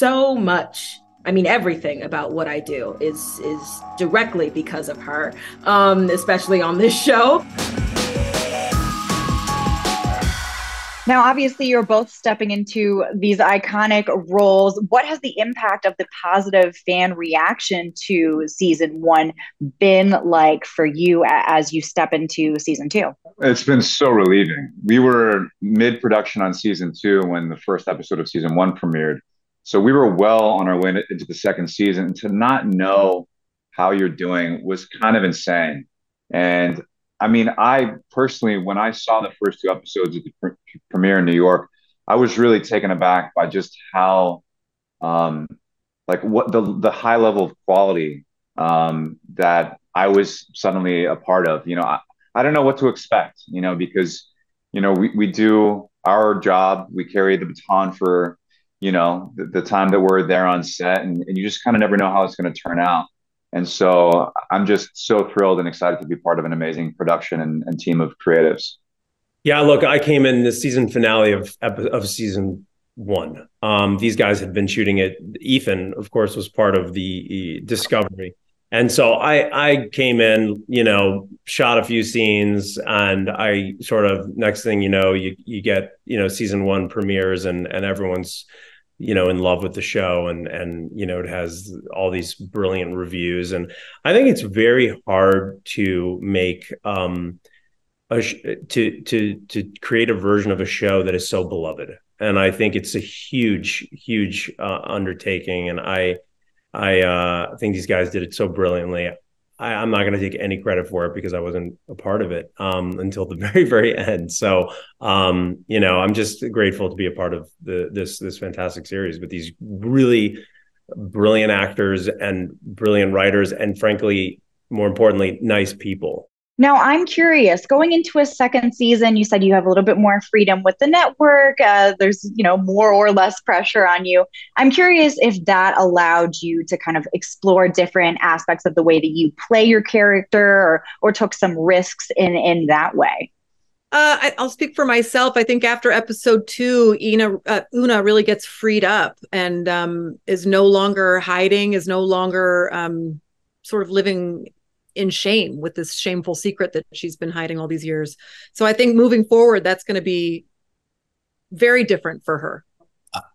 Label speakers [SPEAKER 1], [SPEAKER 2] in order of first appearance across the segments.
[SPEAKER 1] so much. I mean, everything about what I do is directly because of her, especially on this show.
[SPEAKER 2] Now, obviously, you're both stepping into these iconic roles. What has the impact of the positive fan reaction to season one been like for you as you step into season two?
[SPEAKER 3] It's been so relieving. We were mid-production on season two when the first episode of season one premiered. So we were well on our way into the second season. To not know how you're doing was kind of insane. And I mean, I personally, when I saw the first two episodes of the premiere in New York, I was really taken aback by just how, um, like, what the high level of quality that I was suddenly a part of. I don't know what to expect. Because we do our job, we carry the baton for the time that we're there on set, and you just kind of never know how it's going to turn out. And so I'm just so thrilled and excited to be part of an amazing production and team of creatives.
[SPEAKER 4] Yeah, look, I came in the season finale of season one. These guys had been shooting it. Ethan, of course, was part of the discovery. And so I came in, shot a few scenes, and I sort of, next thing you know, you get, season one premieres and everyone's, in love with the show, and it has all these brilliant reviews. And I think it's very hard to make to create a version of a show that is so beloved. And I think it's a huge undertaking. And I think these guys did it so brilliantly. I'm not going to take any credit for it because I wasn't a part of it until the very, very end. So, I'm just grateful to be a part of this fantastic series with these really brilliant actors and brilliant writers, and frankly, more importantly, nice people.
[SPEAKER 2] Now, I'm curious, going into a second season, you said you have a little bit more freedom with the network. There's, more or less pressure on you. I'm curious if that allowed you to kind of explore different aspects of the way that you play your character, or took some risks in that way.
[SPEAKER 1] I'll speak for myself. I think after episode two, Una really gets freed up and is no longer hiding, is no longer sort of living in shame with this shameful secret that she's been hiding all these years. So I think moving forward, that's going to be very different for her.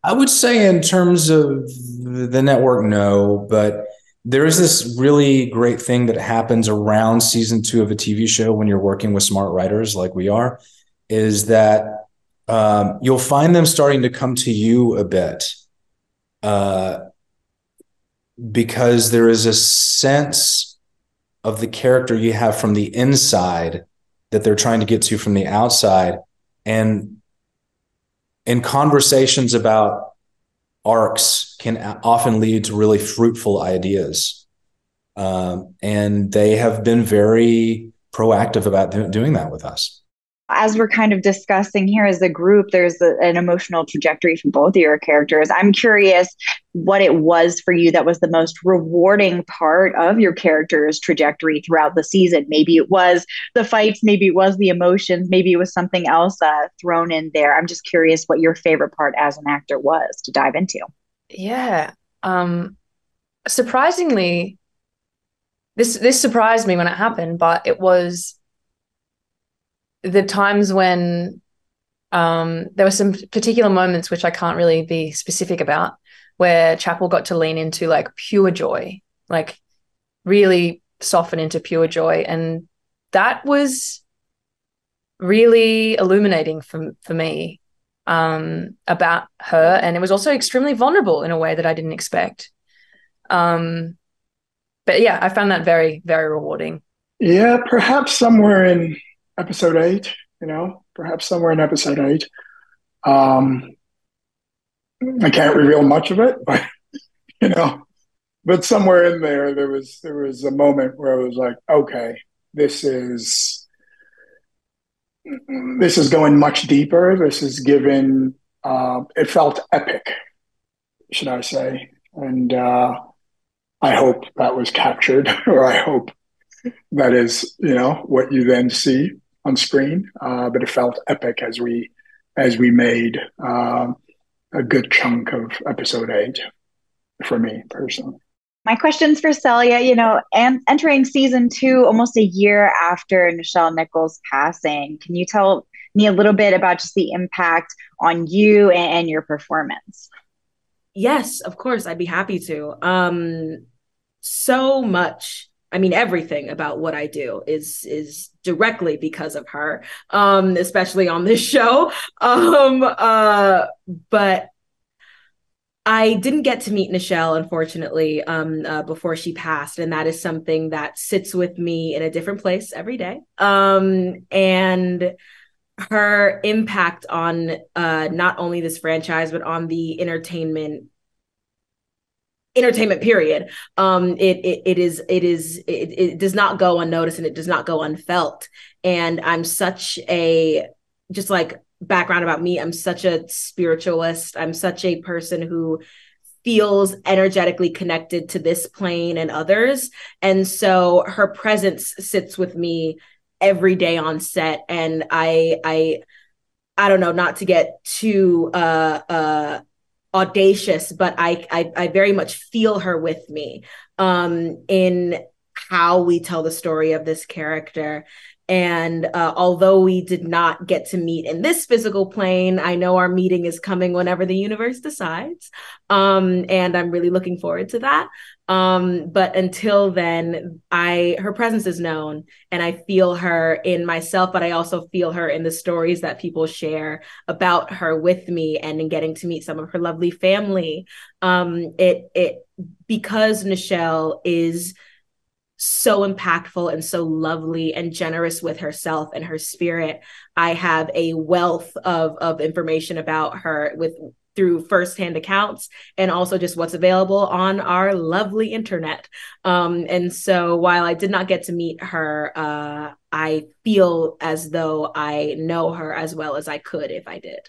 [SPEAKER 5] I would say in terms of the network, no, but there is this really great thing that happens around season two of a TV show when you're working with smart writers like we are, is that you'll find them starting to come to you a bit because there is a sense of the character you have from the inside that they're trying to get to from the outside. And in conversations about arcs can often lead to really fruitful ideas. And they have been very proactive about doing that with us.
[SPEAKER 2] As we're kind of discussing here as a group, there's an emotional trajectory for both of your characters. I'm curious what it was for you that was the most rewarding part of your character's trajectory throughout the season. Maybe it was the fights, maybe it was the emotions, maybe it was something else thrown in there. I'm just curious what your favorite part as an actor was to dive into.
[SPEAKER 6] Yeah. Surprisingly, this surprised me when it happened, but it was the times when there were some particular moments, which I can't really be specific about, where Chapel got to lean into like pure joy, like really soften into pure joy. And that was really illuminating for me about her. And it was also extremely vulnerable in a way that I didn't expect. But yeah, I found that very, very rewarding.
[SPEAKER 7] Yeah, perhaps somewhere in episode 8, perhaps somewhere in episode 8. I can't reveal much of it, but but somewhere in there was a moment where I was like, okay, this is going much deeper. This is given. It felt epic, should I say? And I hope that was captured, or I hope that is, what you then see on screen. But it felt epic as we made a good chunk of episode 8 for me personally.
[SPEAKER 2] My question's for Celia. And entering season 2, almost a year after Nichelle Nichols' passing, can you tell me a little bit about just the impact on you and your performance?
[SPEAKER 8] Yes, of course, I'd be happy to. So much. I mean, everything about what I do is directly because of her, especially on this show. But I didn't get to meet Nichelle, unfortunately, before she passed, and that is something that sits with me in a different place every day. And her impact on not only this franchise but on the entertainment period. It does not go unnoticed and it does not go unfelt. And I'm such a, just like background about me, I'm such a spiritualist. I'm such a person who feels energetically connected to this plane and others. And so her presence sits with me every day on set. And I don't know, not to get too audacious, but I very much feel her with me in how we tell the story of this character. And although we did not get to meet in this physical plane, I know our meeting is coming whenever the universe decides. And I'm really looking forward to that. But until then, her presence is known and I feel her in myself, but I also feel her in the stories that people share about her with me and in getting to meet some of her lovely family. Because Nichelle is so impactful and so lovely and generous with herself and her spirit, I have a wealth of information about her through firsthand accounts and also just what's available on our lovely internet. And so while I did not get to meet her, I feel as though I know her as well as I could if I did.